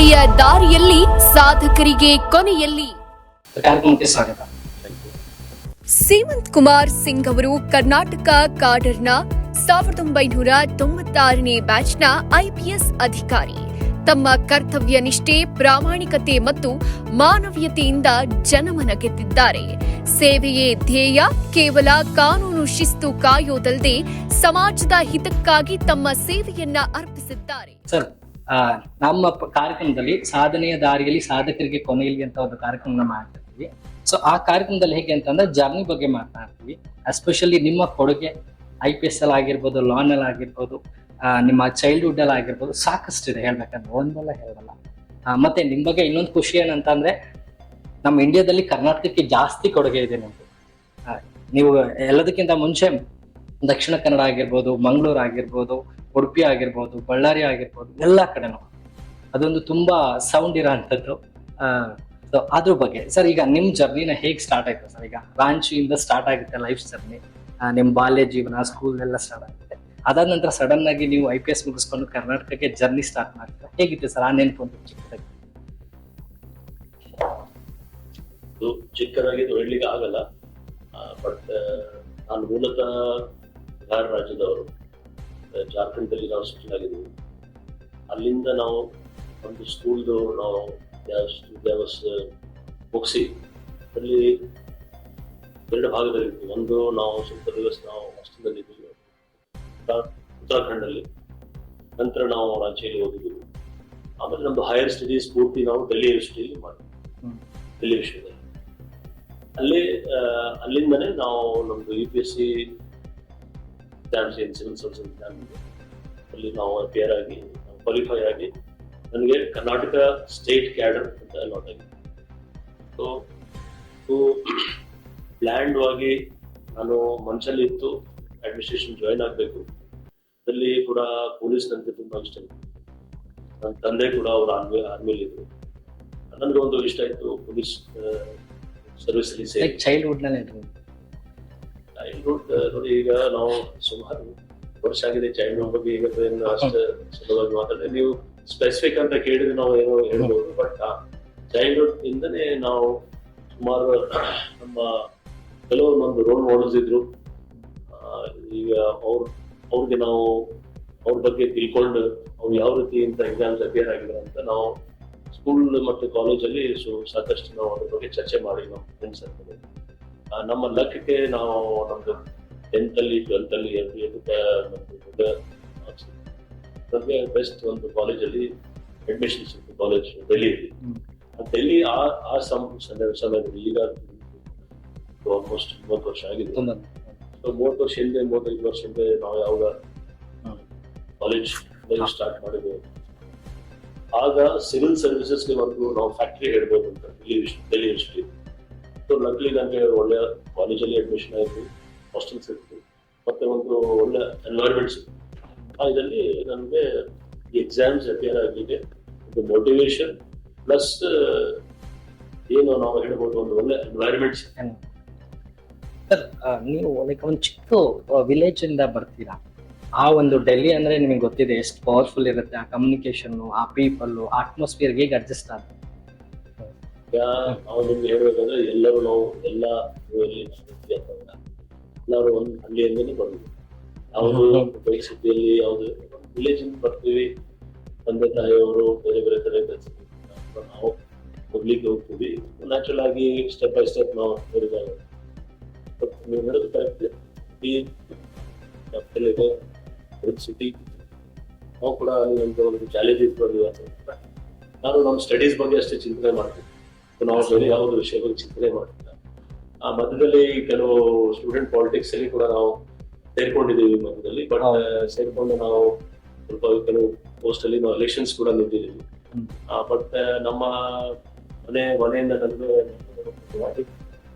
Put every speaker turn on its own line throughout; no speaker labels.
ಸಾಧನೆಯ ದಾರಿಯಲ್ಲಿ ಸಾಧಕರಿಗೆ ಕೊನೆಯಲ್ಲಿ.
ಕಾರ್ಯಕ್ರಮಕ್ಕೆ ಸ್ವಾಗತ.
ಸೀಮಂತ್ ಕುಮಾರ್ ಸಿಂಗ್ ಅವರು ಕರ್ನಾಟಕ ಕಾಡರ್ನ 1996ನೇ ಬ್ಯಾಚ್ನ ಐಪಿಎಸ್ ಅಧಿಕಾರಿ. ತಮ್ಮ ಕರ್ತವ್ಯ ನಿಷ್ಠೆ, ಪ್ರಾಮಾಣಿಕತೆ ಮತ್ತು ಮಾನವೀಯತೆಯಿಂದ ಜನಮನ ಗೆದ್ದಿದ್ದಾರೆ. ಸೇವೆಯೇ ಧ್ಯೇಯ. ಕೇವಲ ಕಾನೂನು ಶಿಸ್ತು ಕಾಯೋದಲ್ಲದೆ ಸಮಾಜದ ಹಿತಕ್ಕಾಗಿ ತಮ್ಮ ಸೇವೆಯನ್ನ ಅರ್ಪಿಸಿದ್ದಾರೆ.
ಸರ್, ನಮ್ಮ ಕಾರ್ಯಕ್ರಮದಲ್ಲಿ ಸಾಧನೆಯ ದಾರಿಯಲ್ಲಿ ಸಾಧಕರಿಗೆ ಕೊನೆಯಲ್ಲಿ ಅಂತ ಒಂದು ಕಾರ್ಯಕ್ರಮ ಮಾಡ್ತಿರ್ತೀವಿ. ಸೊ ಆ ಕಾರ್ಯಕ್ರಮದಲ್ಲಿ ಹೇಗೆ ಅಂತಂದ್ರೆ ಜರ್ನಿ ಬಗ್ಗೆ ಮಾತನಾಡ್ತೀವಿ. ಎಸ್ಪೆಷಲಿ ನಿಮ್ಮ ಕೊಡುಗೆ IPS ಅಲ್ಲಿ ಆಗಿರ್ಬೋದು, ಲಾನ್ ಅಲ್ಲಿ ಆಗಿರ್ಬೋದು, ನಿಮ್ಮ ಚೈಲ್ಡ್ಹುಡ್ ಅಲ್ಲಿ ಆಗಿರ್ಬೋದು, ಸಾಕಷ್ಟು ಇದೆ ಹೇಳ್ಬೇಕಂದ್ರೆ, ಒಂದಲ್ಲ ಹೇಳಲ್ಲ. ಮತ್ತೆ ನಿಮ್ ಬಗ್ಗೆ ಇನ್ನೊಂದು ಖುಷಿ ಏನಂತಂದ್ರೆ, ನಮ್ಮ ಇಂಡಿಯಾದಲ್ಲಿ ಕರ್ನಾಟಕಕ್ಕೆ ಜಾಸ್ತಿ ಕೊಡುಗೆ ಇದೆ ನಿಮ್ದು. ನೀವು ಎಲ್ಲದಕ್ಕಿಂತ ಮುಂಚೆ ದಕ್ಷಿಣ ಕನ್ನಡ ಆಗಿರ್ಬೋದು, ಮಂಗಳೂರು ಆಗಿರ್ಬೋದು, ಉಡುಪಿ ಆಗಿರ್ಬೋದು, ಬಳ್ಳಾರಿ ಆಗಿರ್ಬೋದು, ಎಲ್ಲಾ ಕಡೆನೂ ಅದೊಂದು ತುಂಬಾ ಸೌಂಡ್ ಇರೋ ಅಂಥದ್ದು. ಅದ್ರ ಬಗ್ಗೆ ಸರ್, ಈಗ ನಿಮ್ ಜರ್ನಿನ ಹೇಗ್ ಸ್ಟಾರ್ಟ್ ಆಯ್ತು ಸರ್? ಈಗ ರಾಂಚಿಯಿಂದ ಸ್ಟಾರ್ಟ್ ಆಗುತ್ತೆ ಲೈಫ್ ಜರ್ನಿ, ನಿಮ್ ಬಾಲ್ಯ ಜೀವನ, ಸ್ಕೂಲ್ ಎಲ್ಲ ಸ್ಟಾರ್ಟ್ ಆಗುತ್ತೆ. ಅದಾದ ನಂತರ ಸಡನ್ ಆಗಿ ನೀವು IPS ಮುಗಿಸ್ಕೊಂಡು ಕರ್ನಾಟಕಕ್ಕೆ ಜರ್ನಿ ಸ್ಟಾರ್ಟ್ ಮಾಡ್ತೀರಾ. ಹೇಗಿತ್ತು ಸರ್ ಆ ನೆನಪು ಒಂದು ಚಿಕ್ಕದಾಗಿ?
ಚಿಕ್ಕದಾಗಿ ಹೇಳಲಿಕ್ಕೆ ಆಗಲ್ಲ. ಬಟ್ ನಾನು ಮೂಲತಃ ಬಿಹಾರ ರಾಜ್ಯದವರು. ಜಾರ್ಖಂಡಲ್ಲಿ ನಾವು ಸೆಟಲ್ ಆಗಿದ್ದೀವಿ. ಅಲ್ಲಿಂದ ನಾವು ಒಂದು ಸ್ಕೂಲ್ದು ನಾವು ವಿದ್ಯಾಭ್ಯಾಸ ಮುಗಿಸಿ ಅಲ್ಲಿ 2 ಭಾಗದಲ್ಲಿದ್ವಿ. ಒಂದು ನಾವು ಸ್ವಲ್ಪ ದಿವಸ ನಾವು ಹಾಸ್ಟೆಲ್ನಲ್ಲಿ ಇದ್ದೀವಿ ಉತ್ತರಾಖಂಡಲ್ಲಿ. ನಂತರ ನಾವು ರಾಂಚಿಯಲ್ಲಿ ಓದಿದ್ದೀವಿ. ಆಮೇಲೆ ನಮ್ದು ಹೈಯರ್ ಸ್ಟಡೀಸ್ ಪೂರ್ತಿ ನಾವು ಡೆಲ್ಲಿ ಯೂನಿವರ್ಸಿಟಿಯಲ್ಲಿ ಮಾಡಿದ್ವಿ, ಡೆಲ್ಲಿ ವಿಶ್ವದಲ್ಲಿ. ಅಲ್ಲಿಂದನೇ ನಾವು ನಮ್ದು UPSC exams, civil service exam ಅಲ್ಲಿ ನಾವು ಅಪಿಯರ್ ಆಗಿ ಕ್ವಾಲಿಫೈ ಆಗಿ ನನಗೆ ಕರ್ನಾಟಕ ಸ್ಟೇಟ್ ಕ್ಯಾಡರ್ ಅಂತ ಅಲಾಟ್ ಆಗಿದೆ. ಸೊ ಪ್ಲ್ಯಾಂಡ್ ಆಗಿ ನಾನು ಮನಸ್ಸಲ್ಲಿ ಇತ್ತು ಅಡ್ಮಿನಿಸ್ಟ್ರೇಷನ್ ಜಾಯಿನ್ ಆಗಬೇಕು. ಅದರಲ್ಲಿ ಕೂಡ ಪೊಲೀಸ್ ನನಗೆ ತುಂಬಾ ಇಷ್ಟ ಇತ್ತು. ನನ್ನ ತಂದೆ ಕೂಡ ಅವರು ಆರ್ಮಿಲಿ ಇದ್ರು. ನನಗೆ ಒಂದು ಇಷ್ಟ ಇತ್ತು ಪೊಲೀಸ್ ಸರ್ವಿಸ್ ಅಲ್ಲಿ ಸೇರಿ.
ಚೈಲ್ಡ್ಹುಡ್
ನೋಡಿ, ಈಗ ನಾವು ಸುಮಾರು ವರ್ಷ ಆಗಿದೆ ಚೈಲ್ಡ್ಹುಡ್ ಬಗ್ಗೆ. ಈಗ ಅಷ್ಟು ಸುಲಭವಾಗಿ ಮಾತಾಡಿದ್ರೆ ನೀವು ಸ್ಪೆಸಿಫಿಕ್ ಅಂತ ಕೇಳಿದ್ರೆ ನಾವು ಏನೋ ಹೇಳ್ಬೋದು. ಬಟ್ ಚೈಲ್ಡ್ಹುಡ್ ಇಂದನೇ ನಾವು ಸುಮಾರು ನಮ್ಮ ಕೆಲವೊಂದೊಂದು ರೋಲ್ ಮಾಡೆಲ್ಸ್ ಇದ್ರು. ಈಗ ಅವ್ರಿಗೆ ನಾವು ಅವ್ರ ಬಗ್ಗೆ ತಿಳ್ಕೊಂಡು ಅವ್ರು ಯಾವ ರೀತಿ ಇಂಥ ಎಕ್ಸಾಮ್ಸ್ ಅಪಿಯರ್ ಆಗಿದ್ದಾರೆ ಅಂತ ನಾವು ಸ್ಕೂಲ್ ಮತ್ತು ಕಾಲೇಜಲ್ಲಿ ಸಾಕಷ್ಟು ನಾವು ಅದ್ರ ಬಗ್ಗೆ ಚರ್ಚೆ ಮಾಡಿ ನಮ್ಮ ಫ್ರೆಂಡ್ಸ್ ಅಂತ. ನಮ್ಮ ಲಕ್ಗೆ ನಾವು ನಮ್ದು 10th ಅಲ್ಲಿ 12th ಅಲ್ಲಿ ನಮಗೆ ಬೆಸ್ಟ್ ಒಂದು ಕಾಲೇಜಲ್ಲಿ ಅಡ್ಮಿಷನ್ ಸಿಕ್ತು. ಕಾಲೇಜ್ ಡೆಲ್ಲಿಯಲ್ಲಿ. ಡೆಲ್ಲಿ ಆ ಸಮಯದಲ್ಲಿ, ಈಗ ಆಲ್ಮೋಸ್ಟ್ 30 ವರ್ಷ ಆಗಿದೆ. 30 ವರ್ಷ ಹಿಂದೆ, 35 ವರ್ಷ ಹಿಂದೆ ನಾವು ಯಾವಾಗ ಕಾಲೇಜ್ ಸ್ಟಾರ್ಟ್ ಮಾಡಿದ್ವಿ, ಆಗ ಸಿವಿಲ್ ಸರ್ವಿಸಸ್ಗೆ ಒಂದು ನಾವು ಫ್ಯಾಕ್ಟ್ರಿ ಹೇಳ್ಬೋದು ಅಂತ ಡೆಲ್ಲಿ ಯೂನಿವರ್ಸಿಟಿ. ಸೊ ಲಕ್ಲಿ ನನಗೆ ಒಳ್ಳೆ ಕಾಲೇಜಲ್ಲಿ ಅಡ್ಮಿಷನ್ ಆಯಿತು, ಹಾಸ್ಟೆಲ್ ಸಿಕ್ತು, ಮತ್ತೆ ಒಂದು ಒಳ್ಳೆ ಎನ್ವೈರ್ಮೆಂಟ್ ಸಿಕ್ತು. ಇದರಲ್ಲಿ ನನಗೆ ಈ ಎಕ್ಸಾಮ್ಸ್ ಅಪಿಯರ್ ಆಗಲಿಕ್ಕೆ ಒಂದು ಮೋಟಿವೇಶನ್ ಪ್ಲಸ್ ಏನು ನಾವು ಹೇಳ್ಬೋದು ಒಂದು ಒಳ್ಳೆ ಎನ್ವೈರ್ಮೆಂಟ್ ಸಿಕ್ತು.
ಸರ್, ನೀವು ಒಂದು ಚಿಕ್ಕ ವಿಲೇಜ್ ಇಂದ ಬರ್ತೀರಾ. ಆ ಒಂದು ಡೆಲ್ಲಿ ಅಂದ್ರೆ ನಿಮಗೆ ಗೊತ್ತಿದೆ ಎಷ್ಟು ಪವರ್ಫುಲ್ ಇರುತ್ತೆ. ಆ ಕಮ್ಯುನಿಕೇಶನ್, ಆ ಪೀಪಲ್, ಅಟ್ಮಾಸ್ಫಿಯರ್ ಹೇಗೆ ಅಡ್ಜಸ್ಟ್ ಆಗುತ್ತೆ?
ನಾವು ನಿಮ್ಗೆ ಹೇಳ್ಬೇಕಂದ್ರೆ ಎಲ್ಲರೂ ನಾವು ಎಲ್ಲರೂ ಒಂದು ಹಳ್ಳಿಯಿಂದನೇ ಬಂದ್ವಿ. ಯಾವುದು ಸಿಟಿಯಲ್ಲಿ ಯಾವುದು ವಿಲೇಜ್ ಇಂದ ಬರ್ತೀವಿ. ತಂದೆ ತಾಯಿಯವರು ಬೇರೆ ಬೇರೆ ತರ ಕೆಲಸ ನಾವು ಹೋಗ್ಲಿಕ್ಕೆ ಹೋಗ್ತೀವಿ. ನ್ಯಾಚುರಲ್ ಆಗಿ ಸ್ಟೆಪ್ ಬೈ ಸ್ಟೆಪ್ ನಾವು ಹೇಳಿದಾಗ ನೀವು ಹೇಳೋದು ಕರೆಕ್ಟ್. ಸಿಟಿ ನಾವು ಕೂಡ ನಮ್ಗೆ ಒಂದು ಚಾಲೆಂಜ್ ಇಟ್ಕೊಂಡು ನಾನು ನಮ್ಮ ಸ್ಟಡೀಸ್ ಬಗ್ಗೆ ಅಷ್ಟೇ ಚಿಂತನೆ ಮಾಡ್ತೀನಿ. ನಾವು ಬೇರೆ ಯಾವುದೋ ವಿಷಯ ಬಗ್ಗೆ ಚಿಂತನೆ ಮಾಡ್ತಿಲ್ಲ. ಆ ಮಧ್ಯದಲ್ಲಿ ಕೆಲವು ಸ್ಟೂಡೆಂಟ್ ಪಾಲಿಟಿಕ್ಸ್ ಅಲ್ಲಿ ಕೂಡ ನಾವು ಸೇರ್ಕೊಂಡಿದ್ದೀವಿ ಮಧ್ಯದಲ್ಲಿ. ಬಟ್ ಸೇರ್ಕೊಂಡು ನಾವು ಸ್ವಲ್ಪ ಕೆಲವು ಪೋಸ್ಟ್ ಅಲ್ಲಿ ನಾವು ಎಲೆಕ್ಷನ್ಸ್ ಕೂಡ ನಿಂತಿದ್ದೀವಿ. ಬಟ್ ನಮ್ಮ ಮನೆಯಿಂದ ನನಗೆ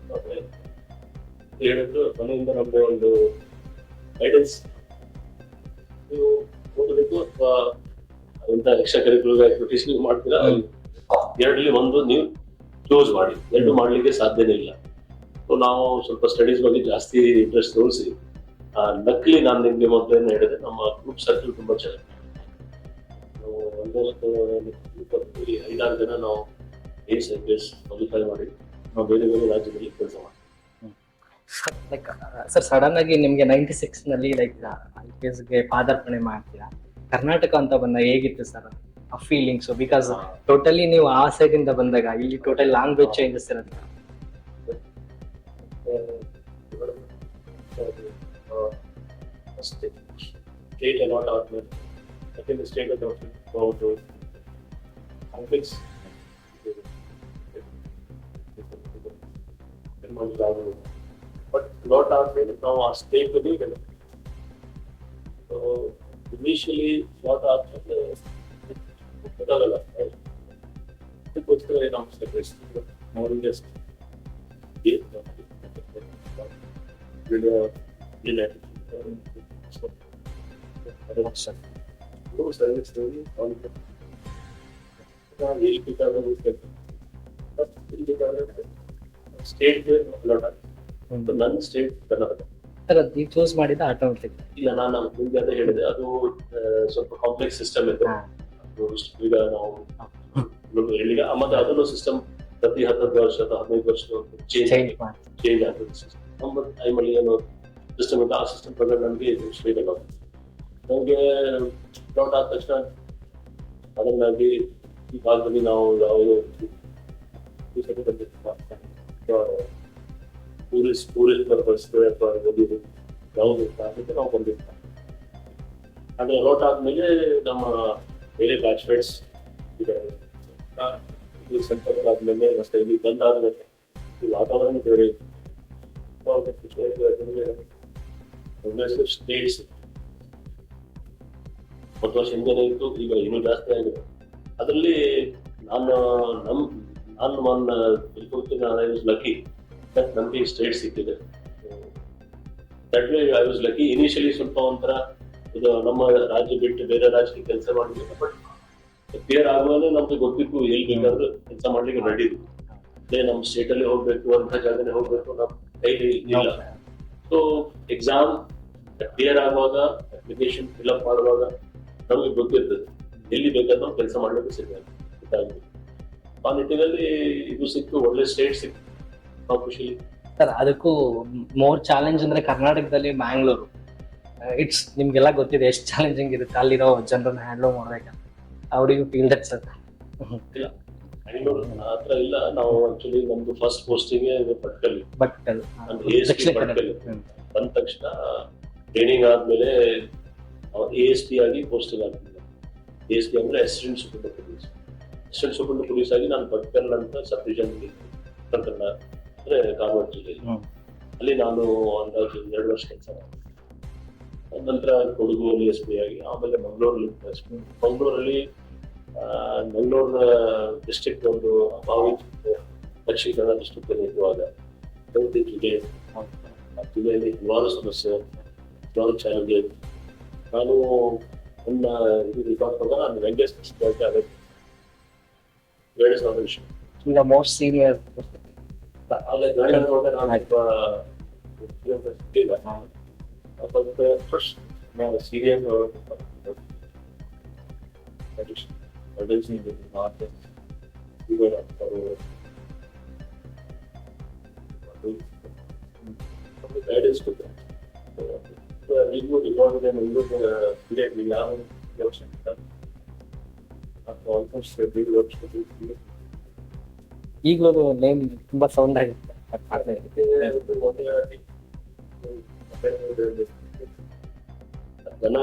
ಹೇಳಿದ್ರು, ಮನೆಯಿಂದ ನಮ್ಗೆ ಒಂದು ಗೈಡೆನ್ಸ್, ನೀವು ಓದಬೇಕು ಅಥವಾ ಇಂಥ ಎಕ್ಸ್ಟ್ರಾ ಕರಿಕ್ಯುಲರ್ ಆಕ್ಟಿವಿಟೀಸ್ ನೀವು ಮಾಡ್ತೀರಾ, 2ರಲ್ಲಿ ಒಂದು ನೀವು ಕ್ಲೋಸ್ ಮಾಡಿ. 2 ಮಾಡ್ಲಿಕ್ಕೆ ಸಾಧ್ಯನೇ ಇಲ್ಲ. ಸೊ ನಾವು ಸ್ವಲ್ಪ ಸ್ಟಡೀಸ್ ಬಗ್ಗೆ ಜಾಸ್ತಿ ಇಂಟ್ರೆಸ್ಟ್ ತೋರಿಸಿ ಲಕ್ಲಿ ನಾನು ನಿಮ್ಗೆ ಮೊದಲೇನು ಹೇಳಿದೆ, ನಮ್ಮ ಗ್ರೂಪ್ ಸರ್ಕಲ್ ತುಂಬಾ ಚೆನ್ನಾಗಿ ಐದಾರು ಜನ ನಾವು IPS ಕ್ವಾಲಿಫೈ ಮಾಡಿ ನಾವು ಬೇರೆ ಬೇರೆ ರಾಜ್ಯದಲ್ಲಿ ಕೆಲಸ ಮಾಡ್ತೀವಿ.
ಲೈಕ್ ಸರ್ ಸಡನ್ ಆಗಿ ನಿಮ್ಗೆ 96 ನಲ್ಲಿ ಲೈಕ್ IPS ಗೆ ಪಾದಾರ್ಪಣೆ ಮಾಡ್ತೀರಾ. ಕರ್ನಾಟಕ ಅಂತ ಬಂದಾಗ ಹೇಗಿತ್ತು ಸರ್ ಆ ಫೀಲಿಂಗ್ಸ್? ಬಿಕಾಸ್ ಟೋಟಲಿ ನೀವು ಆ ಸೈಡ್ ಇಂದ ಬಂದಾಗ ಇಲ್ಲಿ ಟೋಟಲ್ ಲ್ಯಾಂಗ್ವೇಜ್ ಚೇಂಜಸ್ ಇರುತ್ತೆ.
State allot ಆದ್ಮೇಲೆ second state about conflicts but lot ಆದ್ಮೇಲೆ ನಾವು ಆ ಸ್ಟೇಟ್ ಅಲ್ಲಿ ಇನಿಷಿಯಲಿ lot ಆದ್ಮೇಲೆ ಗೊತ್ತಾಗಲ್ಲ ಅದಕ್ಕೋಸ್ಕರ ನಾವು ಸೆಪರೇಟ್ more just ಸ್ಟೇಟ್ ನನ್ನ ಸ್ಟೇಟ್ ಕರ್ನಾಟಕ.
ಸರ್ ಅದು ನೀವು ಚೂಸ್ ಮಾಡಿದ ಆಟೋಮೆಟಿಕ್?
ಇಲ್ಲ, ನಾನು ನಿಮ್ಗೆ ಅದೇ ಹೇಳಿದೆ, ಅದು ಸ್ವಲ್ಪ ಕಾಂಪ್ಲೆಕ್ಸ್ ಸಿಸ್ಟಮ್ ಇದೆ. ಈಗ ನಾವು ಹೇಳಿಗ ಮತ್ತೆ ಅದನ್ನು ಸಿಸ್ಟಮ್ ಪ್ರತಿ 10 ವರ್ಷ ಅಥವಾ 15 ವರ್ಷ ಚೇಂಜ್ ಆಗ್ತದೆ. ನಮ್ಮ ಟೈಮಲ್ಲಿ ಏನೋ ಸಿಸ್ಟಮ್ ಇದೆ, ಆ ಸಿಸ್ಟಮ್ ಪ್ರಕಾರ ನನಗೆ ಸ್ಟೇಟ್ ಅಲ್ಲ. ನನಗೆ ಡೌಟ್ ಆದ ತಕ್ಷಣ ಅದನ್ನಾಗಿ ಈ ಕಾಲದಲ್ಲಿ ನಾವು ಯಾವುದೋ ಟೂರಿಸ್ಟ್ ಪರ್ಪಸ್ ಅಥವಾ ಯಾವುದು ಕಾರಣಕ್ಕೆ ನಾವು ಬಂದಿರ್ತಾರೆ. ಅದು ಅಲೌಟ್ ಆದ್ಮೇಲೆ ನಮ್ಮ ಬೇರೆ ಬ್ಯಾಚ್ಮೇಟ್ಸ್ ಸೆಂಟರ್ ಆದ್ಮೇಲೆ ಮತ್ತೆ ಇಲ್ಲಿ ಬಂದಾದ್ಮೇಲೆ ಈ ವಾತಾವರಣ ಬೇರೆ ಸ್ಟೇಟ್ಸ್ 10 ವರ್ಷ ಹಿಂದೆ ಇತ್ತು, ಈಗ ಇನ್ನೂ ಜಾಸ್ತಿ ಆಗಿದೆ. ಅದರಲ್ಲಿ ನಾನು ಲಕ್ಕಿ ನಮ್ಗೆ ಸ್ಟೇಟ್ ಸಿಕ್ಕಿದೆ. That way I was lucky. Initially ಸ್ವಲ್ಪ ಒಂಥರ ಇದು ನಮ್ಮ ರಾಜ್ಯ ಬಿಟ್ಟು ಬೇರೆ ರಾಜ್ಯಕ್ಕೆ ಕೆಲಸ ಮಾಡಿದ್ವಿ, ಬಟ್ ಕ್ಲಿಯರ್ ಆಗುವಾಗ ನಮ್ಗೆ ಗೊತ್ತಿತ್ತು ಎಲ್ಲಿ ಬೇಕಾದ್ರೂ ಕೆಲಸ ಮಾಡ್ಲಿಕ್ಕೆ ರೆಡಿ ಇದ್ವಿ. ಅದೇ ನಮ್ಮ ಸ್ಟೇಟ್ ಅಲ್ಲಿ ಹೋಗ್ಬೇಕು ಅಂತ ಜಾಗದಲ್ಲಿ ಹೋಗ್ಬೇಕು, ನಮ್ಮ ಕೈಲಿ ಇಲ್ಲ. ಸೊ ಎಕ್ಸಾಮ್ ಕ್ಲಿಯರ್ ಆಗುವಾಗ ಅಪ್ಲಿಕೇಶನ್ ಫಿಲ್ಅಪ್ ಮಾಡುವಾಗ ನಮ್ಗೆ ಗೊತ್ತಿರ್ತದೆ ಎಲ್ಲಿ ಬೇಕಾದ್ರೂ ನಾವು ಕೆಲಸ ಮಾಡ್ಲಿಕ್ಕೆ ಸಿಗ್ತದೆ. ಆ ನಿಟ್ಟಿನಲ್ಲಿ ಇದು ಸಿಕ್ತು, ಒಳ್ಳೆ ಸ್ಟೇಟ್ ಸಿಕ್ತು, ನಾವು ಖುಷಿ.
ಸರ್ ಅದಕ್ಕೂ ಮೋರ್ ಚಾಲೆಂಜ್ ಅಂದ್ರೆ ಕರ್ನಾಟಕದಲ್ಲಿ ಮ್ಯಾಂಗ್ಳೂರು. ಇಟ್ಸ್ ನಿಮ್ಗೆಲ್ಲ ಗೊತ್ತಿದೆ ಎಷ್ಟು ಚಾಲೆಂಜಿಂಗ್ ಇರುತ್ತೆ ಅಲ್ಲಿರೋ ಜನರನ್ನ ಹ್ಯಾಂಡ್ಲ್ ಮಾಡ್ಬೇಕಂತ. ಅವರಿಗೂ ಫೀಲ್ ದಟ್ ಸರ್.
ಇಲ್ಲ, ಬೆಂಗಳೂರು ಆತರ ಇಲ್ಲ. ನಾವು ಆಕ್ಚುಲಿ ನಮ್ದು ಫಸ್ಟ್ ಪೋಸ್ಟಿಂಗ್ ಭಟ್ಕಲ್ ಬಂದ ತಕ್ಷಣ ಟ್ರೈನಿಂಗ್ ಆದ್ಮೇಲೆ ASP ಆಗಿ ಪೋಸ್ಟಿಂಗ್ ಆಗ್ತಿದ್ದೆ. ASP ಅಂದ್ರೆ assistant superintendent police. Assistant superintendent police ಆಗಿ ನಾನು ಭಟ್ಕಲ್ ಅಂತ ಸಬ್ ಡಿವಿಷನ್ ಅಂದ್ರೆ ಕಾರವಾರ ಜಿಲ್ಲೆಯಲ್ಲಿ. ಅಲ್ಲಿ ನಾನು ಅಂದಾಜು 2 ವರ್ಷ ಕೆಲಸ ಮಾಡಿದೆ. ನಂತರ ಕೊಡಗುಲ್ಲಿ SP ಆಗಿ, ಆಮೇಲೆ ಮಂಗಳೂರಲ್ಲಿ ಮಂಗಳೂರಲ್ಲಿ ಮಂಗಳೂರಿನ ಡಿಸ್ಟ್ರಿಕ್ಟ್ ಒಂದು ಅಭಾವಿ ದಕ್ಷಿಣ ಕನ್ನಡ ಡಿಸ್ಟ್ರಿಕ್ಟ್ ಅಲ್ಲಿ ಇರುವಾಗ ಜಿಲ್ಲೆಯಲ್ಲಿ ಹಲವಾರು ಸಮಸ್ಯೆ, ಹಲವಾರು ಚಾಲೆಂಜ್. ನಾನು ನನ್ನ ಇದು ರಿಕಾರ್ಡ್ ನಾನು ವೆಂಕಟೇಶ್
ಈಗ ಮೋಸ್ಟ್ ಸೀನಿಯರ್
ಗೈಡೆನ್ಸ್ ಕೊಡ್ತಾರೆ. ಈಗಲೂ ರಿಕಾರ್ಡ್
ಈಗಲೂ ನೇಮ್ ತುಂಬಾ ಸೌಂಡ್ ಆಗುತ್ತೆ.
ಜನ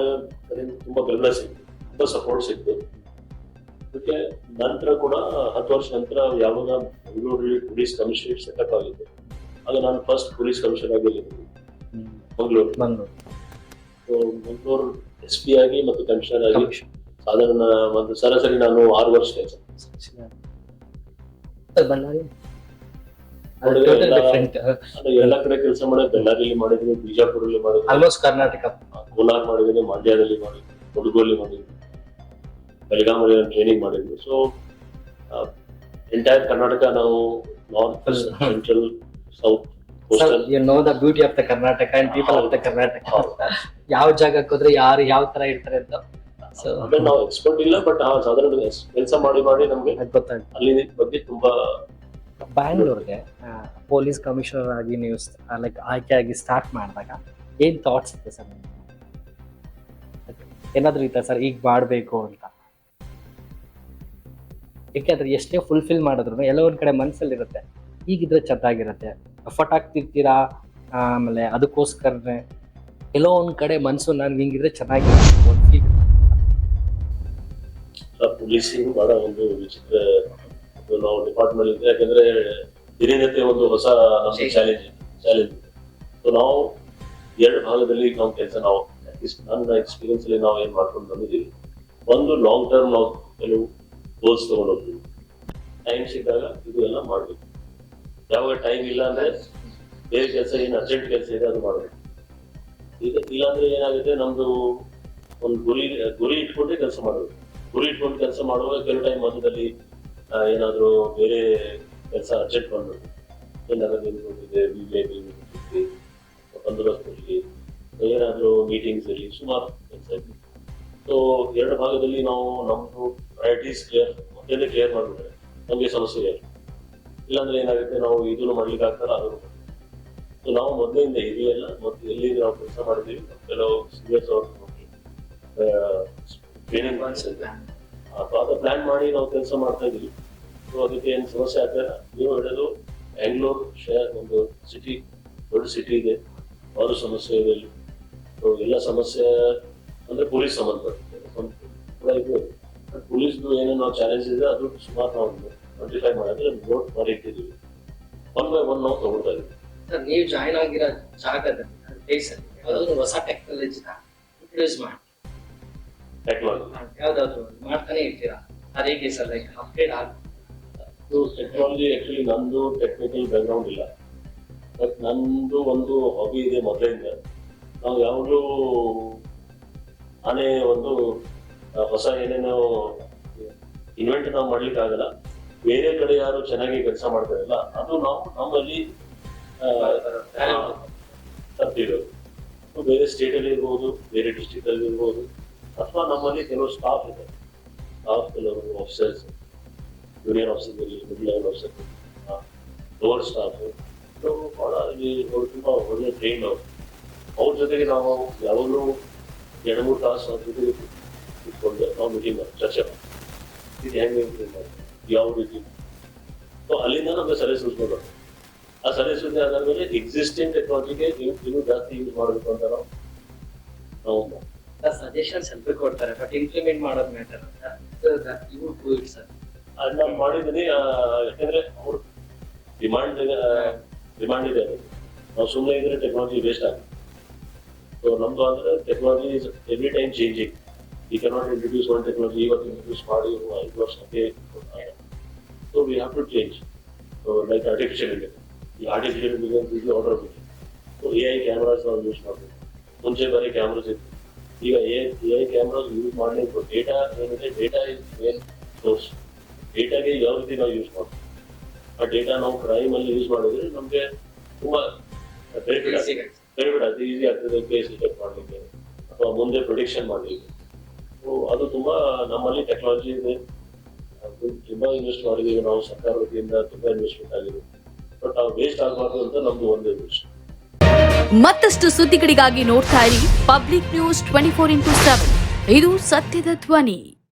ತುಂಬಾ ಬೆಂಬಲ ಸಿಕ್ತು, ತುಂಬಾ ಸಪೋರ್ಟ್ ಸಿಕ್ತು. ಅದಕ್ಕೆ ನಂತರ ಕೂಡ 10 ವರ್ಷ ನಂತರ ಯಾವಾಗ ಬೆಂಗಳೂರಲ್ಲಿ ಪೊಲೀಸ್ ಕಮಿಷನರೇಟ್ ಸೆಟಪ್ ಆಗಿತ್ತು, ಆಗ ನಾನು ಫಸ್ಟ್ ಪೊಲೀಸ್ ಕಮಿಷನರ್ ಆಗಿ ಮಂಗಳೂರು SP ಆಗಿ ಮತ್ತು ಕಮಿಷನರ್ ಆಗಿ ಸಾಧಾರಣ ಒಂದು ಸರಾಸರಿ ನಾನು 6 ವರ್ಷ ಕೆಲಸ. ಎಲ್ಲ ಕಡೆ ಕೆಲಸ ಮಾಡಿದ್ರೆ, ಬೆಳ್ಳಾರಿಯಲ್ಲಿ ಮಾಡಿದ್ವಿ, ಬಿಜಾಪುರಲ್ಲಿ ಮಾಡಿದ್ವಿ,
ಆಲ್ಮೋಸ್ಟ್ ಕರ್ನಾಟಕ,
ಕೋಲಾರ ಮಾಡಿದ್ದೀನಿ, ಮಂಡ್ಯದಲ್ಲಿ ಮಾಡಿದ್ವಿ, ಕೊಡಗುಲ್ಲಿ ಮಾಡಿದ್ವಿ, ಬೆಳಗಾವಿಯಲ್ಲಿ ಟ್ರೈನಿಂಗ್ ಮಾಡಿದ್ವಿ. ಸೊ ಎಂಟೈರ್ ಕರ್ನಾಟಕ ನಾವು north, central, south,
you know the beauty of the Karnataka and people of the Karnataka. ಯಾವ ಜಾಗಕ್ಕೆ ಹೋದ್ರೆ ಯಾರು ಯಾವ ತರ ಇರ್ತಾರೆ ಅಂತ ಸೊ
ಅಂದ್ರೆ ನಾವು ಎಕ್ಸ್ಪರ್ಟ್ ಇಲ್ಲ, ಬಟ್ ಸಾಧಾರಣ ಕೆಲಸ ಮಾಡಿ ನಮ್ಗೆ
ಗೊತ್ತಾಯ್ತು.
ಅಲ್ಲಿ ಬಗ್ಗೆ ತುಂಬಾ.
ಬ್ಯಾಂಗ್ಳೂರ್ಗೆ ಪೊಲೀಸ್ ಕಮಿಷನರ್ ಆಗಿ ನೀವು ಲೈಕ್ ಆಯ್ಕೆಯಾಗಿ ಸ್ಟಾರ್ಟ್ ಮಾಡಿದಾಗ ಏನ್ ಥಾಟ್ಸ್ ಇತ್ತು ಸರ್? ಏನಾದ್ರೂ ಇತ್ತ ಸರ್ ಈಗ ಮಾಡಬೇಕು ಅಂತ? ಯಾಕೆಂದ್ರೆ ಎಷ್ಟೇ ಫುಲ್ಫಿಲ್ ಮಾಡಿದ್ರು ಎಲ್ಲೋ ಒಂದ್ ಕಡೆ ಮನ್ಸಲ್ಲಿರುತ್ತೆ ಈಗಿದ್ರೆ ಚೆನ್ನಾಗಿರುತ್ತೆ, ಎಫರ್ಟ್ ಆಗ್ತಿರ್ತೀರಾ, ಆಮೇಲೆ ಅದಕ್ಕೋಸ್ಕರನೇ ಎಲ್ಲೋ ಒಂದ್ ಕಡೆ ಮನ್ಸು ನನ್ಗೆ ಹಿಂಗಿದ್ರೆ ಚೆನ್ನಾಗಿರುತ್ತೆ.
ಪೊಲೀಸಿಂಗ್ ಬಹಳ ಒಂದು ವಿಚಿತ್ರ ನಾವು ಡಿಪಾರ್ಟ್ಮೆಂಟ್ ಇದೆ, ಯಾಕಂದ್ರೆ ದಿನನಿತ್ಯ ಒಂದು ಹೊಸ ನಮ್ಗೆ ಚಾಲೆಂಜ್. ಸೊ ನಾವು 2 ಭಾಗದಲ್ಲಿ ನಾವು ಕೆಲಸ, ನಾವು ನನ್ನ ಎಕ್ಸ್ಪೀರಿಯನ್ಸ್ ಅಲ್ಲಿ ನಾವು ಏನ್ ಮಾಡ್ಕೊಂಡು ಬಂದಿದ್ದೀವಿ. ಒಂದು ಲಾಂಗ್ ಟರ್ಮ್ ನಾವು ಕೆಲವು ಗೋಲ್ಸ್ ತಗೊಂಡು ಹೋಗ್ತೀವಿ, ಟೈಮ್ ಸಿಕ್ಕಾಗ ಇದು ಎಲ್ಲ ಮಾಡ್ಬೇಕು. ಯಾವಾಗ ಟೈಮ್ ಇಲ್ಲ ಅಂದ್ರೆ ಬೇರೆ ಕೆಲಸ, ಏನು ಅರ್ಜೆಂಟ್ ಕೆಲಸ ಇದೆ ಅದು ಮಾಡ್ಬೇಕು. ಈಗ ಇಲ್ಲಾಂದ್ರೆ ಏನಾಗುತ್ತೆ, ನಮ್ದು ಒಂದು ಗುರಿ ಇಟ್ಕೊಂಡ್ರೆ ಕೆಲಸ ಮಾಡಬೇಕು. ಗುರಿ ಇಟ್ಕೊಂಡು ಕೆಲಸ ಮಾಡುವಾಗ ಕೆಲವು ಟೈಮ್ ಮಧ್ಯದಲ್ಲಿ ಏನಾದ್ರು ಬೇರೆ ಕೆಲಸ ಅರ್ಜೆಂಟ್ ಮಾಡ್ಬೇಕು. ಏನಾದ್ರು ನಿಂತ್ಕೊಂಡಿದೆ, ಬಂದೋಬಸ್ತಿ, ಏನಾದ್ರು ಮೀಟಿಂಗ್ಸ್ ಇರಲಿ, ಸುಮಾರು ಕೆಲಸ ಇದೆ. ಸೊ 2 ಭಾಗದಲ್ಲಿ ನಾವು ನಮ್ದು ಪ್ರಯಾರಿಟೀಸ್ ಕ್ಲಿಯರ್ ಮಾಡ್ಬಿಟ್ರೆ ನಮ್ಗೆ ಸಮಸ್ಯೆ ಇಲ್ಲ. ಇಲ್ಲಾಂದ್ರೆ ಏನಾಗುತ್ತೆ, ನಾವು ಇದನ್ನು ಮಾಡ್ಲಿಕ್ಕೆ ಆಗ್ತಾರ ಅದನ್ನು. ಸೊ ನಾವು ಮೊದಲಿಂದ ಇದೆಯಲ್ಲ, ಮೊದಲು ಎಲ್ಲಿ ನಾವು ಕೆಲಸ ಮಾಡಿದೀವಿ, ಕೆಲವು ಸೀನಿಯರ್ಸ್ ಟ್ರೈನಿಂಗ್ ಅದು ಪ್ಲಾನ್ ಮಾಡಿ ನಾವು ಕೆಲಸ ಮಾಡ್ತಾ ಇದೀವಿ. ಸೊ ಅದಕ್ಕೆ ಏನು ಸಮಸ್ಯೆ ಆಗ್ತಾಯಿಲ್ಲ. ನೀವು ಹೇಳೋದು ಬ್ಯಾಂಗ್ಳೂರ್ ಒಂದು ಸಿಟಿ, ದೊಡ್ಡ ಸಿಟಿ ಇದೆ, ಅವರು ಸಮಸ್ಯೆ ಇದೆ ಇಲ್ಲಿ. ಸೊ ಎಲ್ಲ ಸಮಸ್ಯೆ ಅಂದ್ರೆ ಪೊಲೀಸ್ ಸಂಬಂಧಪಟ್ಟ ಪೊಲೀಸ್ದು ಏನೋ ನಾವು ಚಾಲೆಂಜ್ ಇದೆ, ಅದು ಸುಮಾರು ನಾವು ನೋಟಿಫೈ ಮಾಡಿದ್ರೆ ನೋಟ್ ಮಾಡಿ ಇಟ್ಟಿದ್ದೀವಿ. 1 by 1 ನಾವು ತಗೊಳ್ತಾ ಇದೀವಿ.
ಸರ್, ನೀವು ಜಾಯ್ನ್ ಆಗಿರೋ ಜಾಗದಲ್ಲಿ ಪ್ಲೇಸಲ್ಲಿ ಯಾವ್ದಾದ್ರು ಹೊಸ ಟೆಕ್ನಾಲಜಿನ ಇಂಟ್ರೊಡ್ಯೂಸ್ ಮಾಡಿ ಯಾವ್ದಾದ್ರು ಮಾಡ್ತಾನೆ ಇರ್ತೀರಾ? ಅದು ಹೇಗೆ sir, like update
technology actually ನಂದು ಟೆಕ್ನಿಕಲ್ ಬ್ಯಾಕ್ಗ್ರೌಂಡ್ ಇಲ್ಲ, ಬಟ್ ನಂದು ಒಂದು ಹಾಬಿ ಇದೆ ಮೊದಲಿಂದ. ನಾವು ಯಾವಾಗಲೂ ನಾನೇ ಒಂದು ಹೊಸ ಏನೇನೋ ಇನ್ವೆಂಟ್ ನಾವು ಮಾಡ್ಲಿಕ್ಕೆ ಆಗಲ್ಲ, ಬೇರೆ ಕಡೆ ಯಾರು ಚೆನ್ನಾಗಿ ಕೆಲಸ ಮಾಡ್ತಾರಲ್ಲ ಅದು ನಾವು ನಮ್ಮಲ್ಲಿ ತರ್ತಿರೋದು. ಬೇರೆ ಸ್ಟೇಟ್ ಅಲ್ಲಿ ಇರ್ಬೋದು, ಬೇರೆ ಡಿಸ್ಟ್ರಿಕ್ಟ್ ಅಲ್ಲಿ ಇರ್ಬೋದು, ಅಥವಾ ನಮ್ಮಲ್ಲಿ ಕೆಲವು ಸ್ಟಾಫ್ ಇದೆ. ಸ್ಟಾಫ್ ಕೆಲವರು officers, junior officer, middle level officer, lower staff, ಬಹಳ ಇಲ್ಲಿ ತುಂಬಾ ಒಳ್ಳೆ ಟ್ರೈನ್ ಅವರು. ಅವ್ರ ಜೊತೆಗೆ ನಾವು ಯಾವಾಗಲೂ 2-3 ತಾಸು ಅವ್ರ ಜೊತೆಗೆ ಇಟ್ಕೊಂಡು ನಾವು ಮೀಟಿಂಗ್ ಚರ್ಚೆ ಮಾಡಿ ಇದು ಹೆಂಗೆ ಯಾವ ರೀತಿ. ಸೊ ಅಲ್ಲಿಂದ ನಮಗೆ ಸಲಹೆ ಸೂಚಿಸ್ಬೋದು. ಆ ಸಲಹೆ ಸೂಚನೆ ಆದ್ಮೇಲೆ ಎಕ್ಸಿಸ್ಟಿಂಗ್ ಟೆಕ್ನಾಲಜಿಗೆ ನೀವು ಜಾಸ್ತಿ ಯೂಸ್ ಮಾಡಬೇಕು ಅಂತ ನಾವು
ಸಜೆಷನ್ಸ್ ಎಲ್ಲ ಕೊಡ್ತಾರೆ, ಬಟ್ ಇಂಪ್ಲಿಮೆಂಟ್ ಮಾಡೋದು ಮ್ಯಾಟರ್ ಅಂತ ಸರ್.
ಅದು ನಾನು ಮಾಡಿದ್ದೀನಿ, ಯಾಕಂದ್ರೆ ಅವ್ರು ಡಿಮಾಂಡ್ ಇದೆ. ನಾವು ಸುಮ್ಮನೆ ಇದ್ರೆ ಟೆಕ್ನಾಲಜಿ ವೇಸ್ಟ್ ಆಗುತ್ತೆ. ಸೊ ನಮ್ದು ಅಂದ್ರೆ technology is every time changing. ಈ ಕೆನಾಟ್ ಇಂಟ್ರೊಡ್ಯೂಸ್ ಒನ್ ಟೆಕ್ನಾಲಜಿ ಇವತ್ತು ಇಂಟ್ರೊಡ್ಯೂಸ್ ಮಾಡಿ 5 ವರ್ಷಕ್ಕೆ. So we have to change. So like artificial intelligence, ಈ ಆರ್ಟಿಫಿಷಿಯಲ್ ಇಂಟೆಲಿಜೆನ್ಸ್ ಇದು ಆರ್ಡರ್ ಬೇಕು. ಸೊ AI ಕ್ಯಾಮ್ರಾಸ್ ನಾವು ಯೂಸ್ ಮಾಡಬೇಕು. ಮುಂಚೆ ಬರೀ ಕ್ಯಾಮ್ರಾಸ್ ಇತ್ತು, ಈಗ AI ಕ್ಯಾಮ್ರಾಸ್ ಯೂಸ್ ಮಾಡಲಿಕ್ಕೆ ಡೇಟಾ ಏನಿದೆ, ಡೇಟಾ ಇಸ್ ಮೇನ್ ಸೋರ್ಸ್. ಡೇಟಾಗೆ ಯಾವ ರೀತಿ ನಾವು ಯೂಸ್ ಮಾಡ್ತೀವಿ, ಆ ಡೇಟಾ ನಾವು ಕ್ರೈಮ್ ಅಲ್ಲಿ ಯೂಸ್ ಮಾಡಿದ್ರೆ ನಮಗೆ ತುಂಬಾ ಬೆನಿಫಿಟ್ ಆಗ್ತದೆ, ಈಸಿ ಆಗ್ತದೆ ಕೇಸ್ ಡಿಟೆಕ್ಟ್ ಮಾಡಲಿಕ್ಕೆ ಅಥವಾ ಮುಂದೆ ಪ್ರೊಡಿಕ್ಷನ್ ಮಾಡಲಿಕ್ಕೆ. ಸೊ ಅದು ತುಂಬಾ ನಮ್ಮಲ್ಲಿ ಟೆಕ್ನಾಲಜಿ ಇದೆ, ತುಂಬಾ ಇನ್ವೆಸ್ಟ್ ಮಾಡಿದ್ದೀವಿ ನಾವು, ಸರ್ಕಾರ ವತಿಯಿಂದ ತುಂಬಾ ಇನ್ವೆಸ್ಟ್ಮೆಂಟ್ ಆಗಿದೆ. ಬಟ್ ನಾವು ವೇಸ್ಟ್ ಆಗಬಾರ್ದು ಅಂತ ನಮ್ದು ಒಂದೇ ವಿಷಯ.
ಮತ್ತಷ್ಟು ಸುದ್ದಿಗಳಿಗಾಗಿ ನೋಡ್ತಾ ಇರಿ ಪಬ್ಲಿಕ್ ನ್ಯೂಸ್ 24x7. ಇದು ಸತ್ಯದ ಧ್ವನಿ.